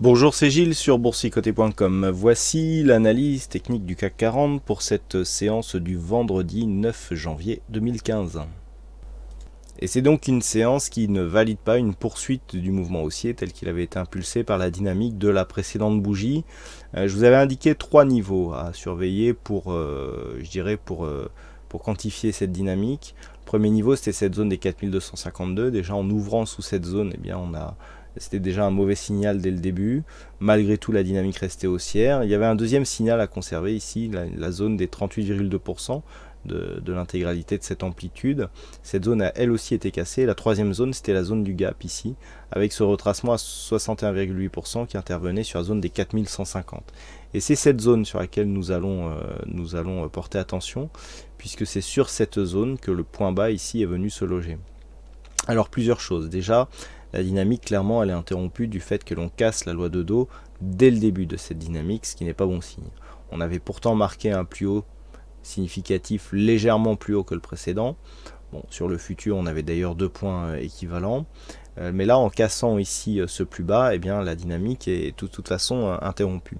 Bonjour, c'est Gilles sur boursicoté.com. Voici l'analyse technique du CAC 40 pour cette séance du vendredi 9 janvier 2015. Et c'est donc une séance qui ne valide pas une poursuite du mouvement haussier tel qu'il avait été impulsé par la dynamique de la précédente bougie. Je vous avais indiqué 3 niveaux à surveiller pour quantifier cette dynamique. Le premier niveau, c'était cette zone des 4252. Déjà en ouvrant sous cette zone, eh bien c'était déjà un mauvais signal dès le début. Malgré tout, la dynamique restait haussière. Il y avait un deuxième signal à conserver ici, la zone des 38,2% de l'intégralité de cette amplitude. Cette zone a elle aussi été cassée. La troisième zone, c'était la zone du gap ici, avec ce retracement à 61,8% qui intervenait sur la zone des 4150. Et c'est cette zone sur laquelle nous allons porter attention, puisque c'est sur cette zone que le point bas ici est venu se loger. Alors plusieurs choses. Déjà, la dynamique, clairement, elle est interrompue du fait que l'on casse la loi de Dow dès le début de cette dynamique, ce qui n'est pas bon signe. On avait pourtant marqué un plus haut significatif légèrement plus haut que le précédent. Bon, sur le futur, on avait d'ailleurs 2 points équivalents. Mais là, en cassant ici ce plus bas, eh bien, la dynamique est de toute façon interrompue.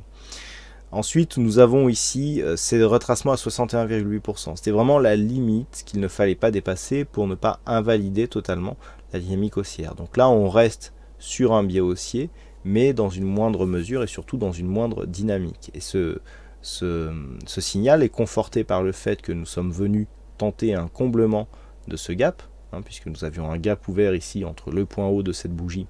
Ensuite, nous avons ici ces retracements à 61,8%. C'était vraiment la limite qu'il ne fallait pas dépasser pour ne pas invalider totalement la dynamique haussière. Donc là, on reste sur un biais haussier, mais dans une moindre mesure et surtout dans une moindre dynamique. Et ce signal est conforté par le fait que nous sommes venus tenter un comblement de ce gap, puisque nous avions un gap ouvert ici entre le point haut de cette bougie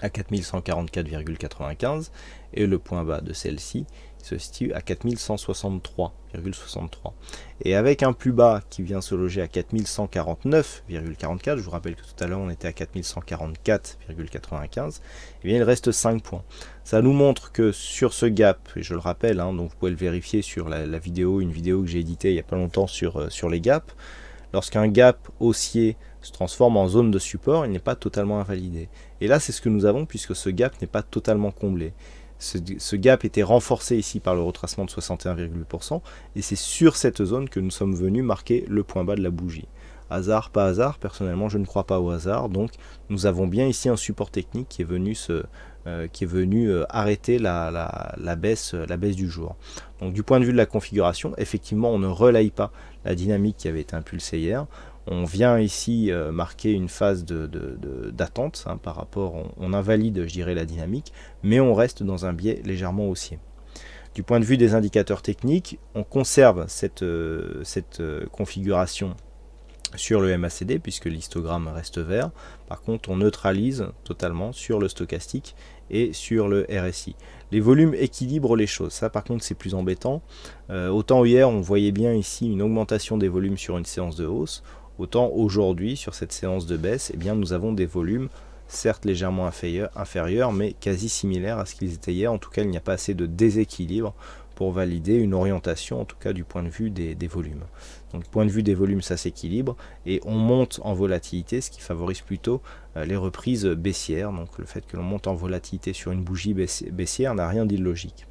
à 4144,95 et le point bas de celle-ci qui se situe à 4163,63. Et avec un plus bas qui vient se loger à 4149,44, je vous rappelle que tout à l'heure on était à 4144,95, et bien il reste 5 points. Ça nous montre que sur ce gap, et je le rappelle, donc vous pouvez le vérifier sur une vidéo que j'ai éditée il n'y a pas longtemps sur les gaps, lorsqu'un gap haussier se transforme en zone de support, il n'est pas totalement invalidé. Et là, c'est ce que nous avons puisque ce gap n'est pas totalement comblé. Ce gap était renforcé ici par le retracement de 61,8% et c'est sur cette zone que nous sommes venus marquer le point bas de la bougie. Hasard, pas hasard, personnellement je ne crois pas au hasard, donc nous avons bien ici un support technique qui est venu arrêter la baisse du jour. Donc du point de vue de la configuration, effectivement on ne relaye pas la dynamique qui avait été impulsée hier. On vient ici marquer une phase d'attente par rapport, on invalide je dirais la dynamique, mais on reste dans un biais légèrement haussier. Du point de vue des indicateurs techniques, on conserve cette configuration sur le MACD puisque l'histogramme reste vert. Par contre, on neutralise totalement sur le stochastique et sur le RSI. Les volumes équilibrent les choses. Ça, par contre, c'est plus embêtant. Autant hier, on voyait bien ici une augmentation des volumes sur une séance de hausse. Autant aujourd'hui, sur cette séance de baisse, eh bien, nous avons des volumes certes légèrement inférieurs, mais quasi similaires à ce qu'ils étaient hier. En tout cas, il n'y a pas assez de déséquilibre pour valider une orientation, en tout cas du point de vue des volumes. Donc, du point de vue des volumes, ça s'équilibre et on monte en volatilité, ce qui favorise plutôt les reprises baissières. Donc, le fait que l'on monte en volatilité sur une bougie baissière n'a rien d'illogique.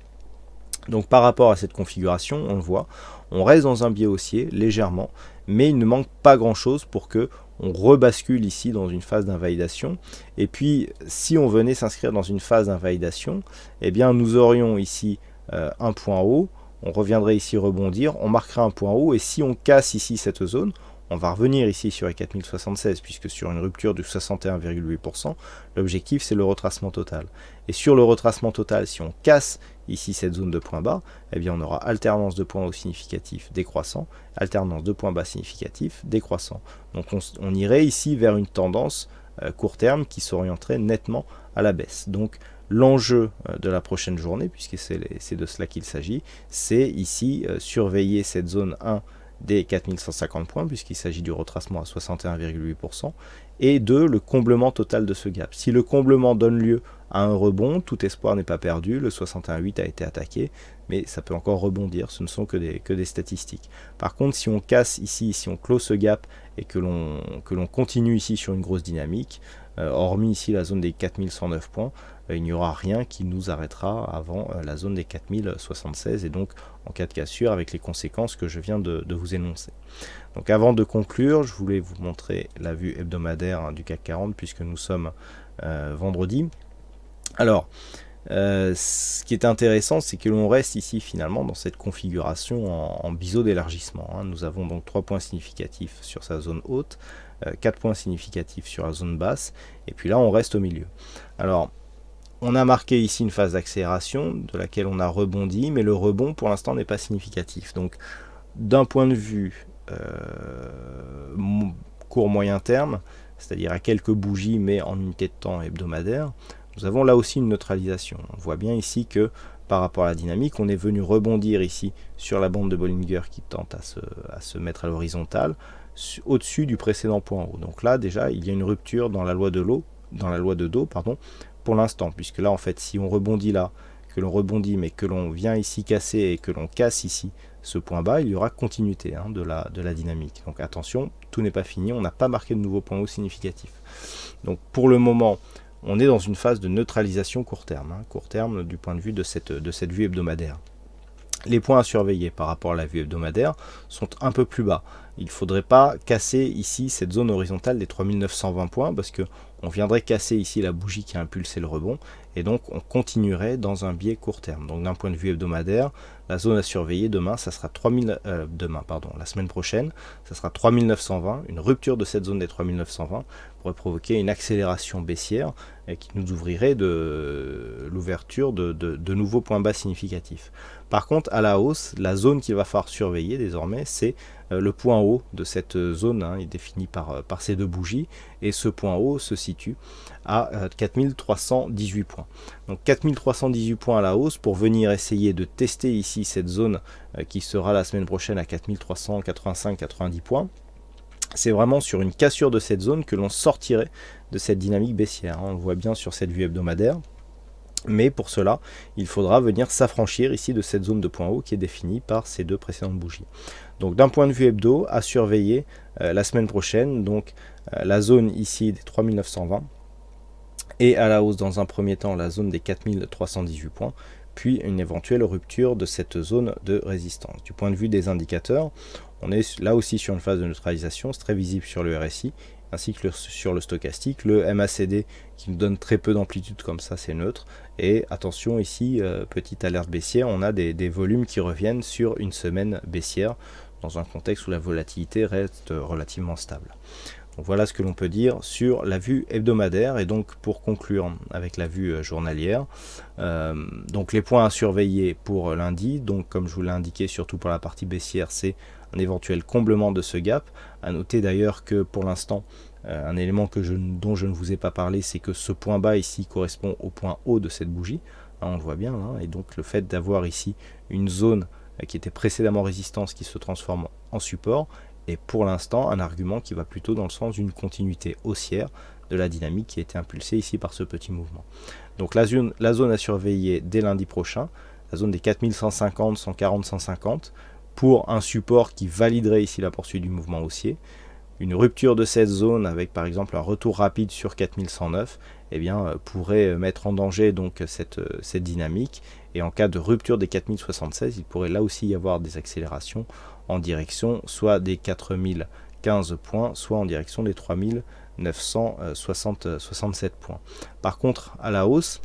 Donc par rapport à cette configuration, on le voit, on reste dans un biais haussier légèrement, mais il ne manque pas grand chose pour que on rebascule ici dans une phase d'invalidation. Et puis si on venait s'inscrire dans une phase d'invalidation, eh bien nous aurions ici un point haut, on reviendrait ici rebondir, on marquera un point haut, et si on casse ici cette zone, on va revenir ici sur les 4076, puisque sur une rupture de 61,8%, l'objectif c'est le retracement total. Et sur le retracement total, si on casse ici cette zone de point bas, eh bien on aura alternance de points hauts significatifs décroissants, alternance de points bas significatifs décroissants. Donc on irait ici vers une tendance court terme qui s'orienterait nettement à la baisse. Donc l'enjeu de la prochaine journée, puisque c'est de cela qu'il s'agit, c'est ici surveiller cette zone 1 des 4150 points, puisqu'il s'agit du retracement à 61,8%, et le comblement total de ce gap. Si le comblement donne lieu à un rebond, tout espoir n'est pas perdu, le 61,8 a été attaqué, mais ça peut encore rebondir, ce ne sont que des statistiques. Par contre, si on casse ici, si on close ce gap, et que l'on continue ici sur une grosse dynamique, hormis ici la zone des 4109 points, il n'y aura rien qui nous arrêtera avant la zone des 4076 et donc en cas de cassure avec les conséquences que je viens de vous énoncer. Donc avant de conclure, je voulais vous montrer la vue hebdomadaire du CAC 40 puisque nous sommes vendredi. Alors, Ce qui est intéressant, c'est que l'on reste ici finalement dans cette configuration en biseau d'élargissement. Nous avons donc 3 points significatifs sur sa zone haute, 4 points significatifs sur la zone basse, et puis là on reste au milieu. Alors, on a marqué ici une phase d'accélération de laquelle on a rebondi, mais le rebond pour l'instant n'est pas significatif. Donc d'un point de vue court moyen terme, c'est-à-dire à quelques bougies mais en unité de temps hebdomadaire, nous avons là aussi une neutralisation. On voit bien ici que par rapport à la dynamique, on est venu rebondir ici sur la bande de Bollinger qui tente à se mettre à l'horizontale au-dessus du précédent point haut. Donc là déjà il y a une rupture dans la loi de dos, pour l'instant, puisque là en fait si on rebondit là, que l'on rebondit mais que l'on vient ici casser et que l'on casse ici ce point bas, il y aura continuité de la dynamique. Donc attention, tout n'est pas fini, on n'a pas marqué de nouveau point haut significatif. Donc pour le moment, on est dans une phase de neutralisation court terme du point de vue de cette vue hebdomadaire. Les points à surveiller par rapport à la vue hebdomadaire sont un peu plus bas. Il ne faudrait pas casser ici cette zone horizontale des 3920 points parce qu'on viendrait casser ici la bougie qui a impulsé le rebond et donc on continuerait dans un biais court terme. Donc d'un point de vue hebdomadaire, la zone à surveiller demain, ça sera la semaine prochaine, ça sera 3920. Une rupture de cette zone des 3920 pourrait provoquer une accélération baissière qui nous ouvrirait de l'ouverture de nouveaux points bas significatifs. Par contre, à la hausse, la zone qu'il va falloir surveiller désormais, c'est le point haut de cette zone, est défini par ces deux bougies, et ce point haut se situe à 4318 points. Donc 4318 points à la hausse pour venir essayer de tester ici cette zone qui sera la semaine prochaine à 4385-90 points. C'est vraiment sur une cassure de cette zone que l'on sortirait de cette dynamique baissière. On le voit bien sur cette vue hebdomadaire. Mais pour cela, il faudra venir s'affranchir ici de cette zone de point haut qui est définie par ces deux précédentes bougies. Donc d'un point de vue hebdo, à surveiller la semaine prochaine, donc la zone ici des 3920 et à la hausse dans un premier temps la zone des 4318 points, puis une éventuelle rupture de cette zone de résistance. Du point de vue des indicateurs, on est là aussi sur une phase de neutralisation, c'est très visible sur le RSI, ainsi que sur le stochastique. Le MACD qui nous donne très peu d'amplitude comme ça, c'est neutre. Et attention ici, petite alerte baissière, on a des volumes qui reviennent sur une semaine baissière, dans un contexte où la volatilité reste relativement stable. Donc voilà ce que l'on peut dire sur la vue hebdomadaire. Et donc pour conclure avec la vue journalière, donc les points à surveiller pour lundi, donc comme je vous l'ai indiqué, surtout pour la partie baissière, c'est un éventuel comblement de ce gap. À noter d'ailleurs que pour l'instant, un élément dont je ne vous ai pas parlé, c'est que ce point bas ici correspond au point haut de cette bougie. On le voit bien, et donc le fait d'avoir ici une zone qui était précédemment résistance qui se transforme en support est pour l'instant un argument qui va plutôt dans le sens d'une continuité haussière de la dynamique qui a été impulsée ici par ce petit mouvement. Donc la zone à surveiller dès lundi prochain, la zone des 4150, 140, 150, pour un support qui validerait ici la poursuite du mouvement haussier. Une rupture de cette zone avec par exemple un retour rapide sur 4109 pourrait mettre en danger donc cette dynamique, et en cas de rupture des 4076, il pourrait là aussi y avoir des accélérations en direction soit des 4015 points, soit en direction des 3967 points. Par contre, à la hausse,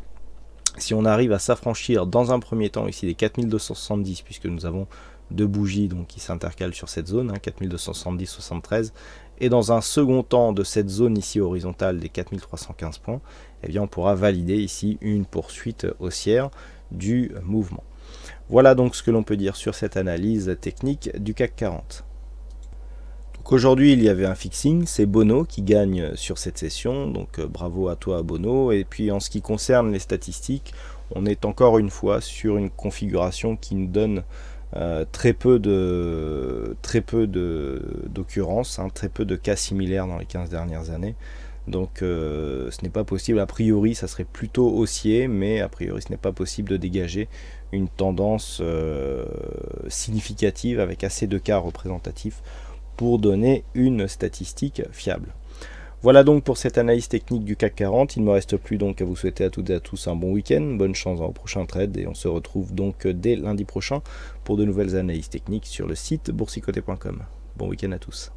si on arrive à s'affranchir dans un premier temps ici des 4270, puisque nous avons deux bougies donc, qui s'intercalent sur cette zone, 4270, 73, et dans un second temps de cette zone ici horizontale des 4315 points, on pourra valider ici une poursuite haussière du mouvement. Voilà donc ce que l'on peut dire sur cette analyse technique du CAC 40. Donc aujourd'hui il y avait un fixing, c'est Bono qui gagne sur cette session, donc bravo à toi Bono. Et puis en ce qui concerne les statistiques, on est encore une fois sur une configuration qui nous donne très peu d'occurrences, très peu de cas similaires dans les 15 dernières années. Donc ce n'est pas possible, a priori ça serait plutôt haussier, mais a priori ce n'est pas possible de dégager une tendance significative avec assez de cas représentatifs pour donner une statistique fiable. Voilà donc pour cette analyse technique du CAC 40. Il ne me reste plus donc à vous souhaiter à toutes et à tous un bon week-end, bonne chance au prochain trade, et on se retrouve donc dès lundi prochain pour de nouvelles analyses techniques sur le site boursicoté.com. Bon week-end à tous.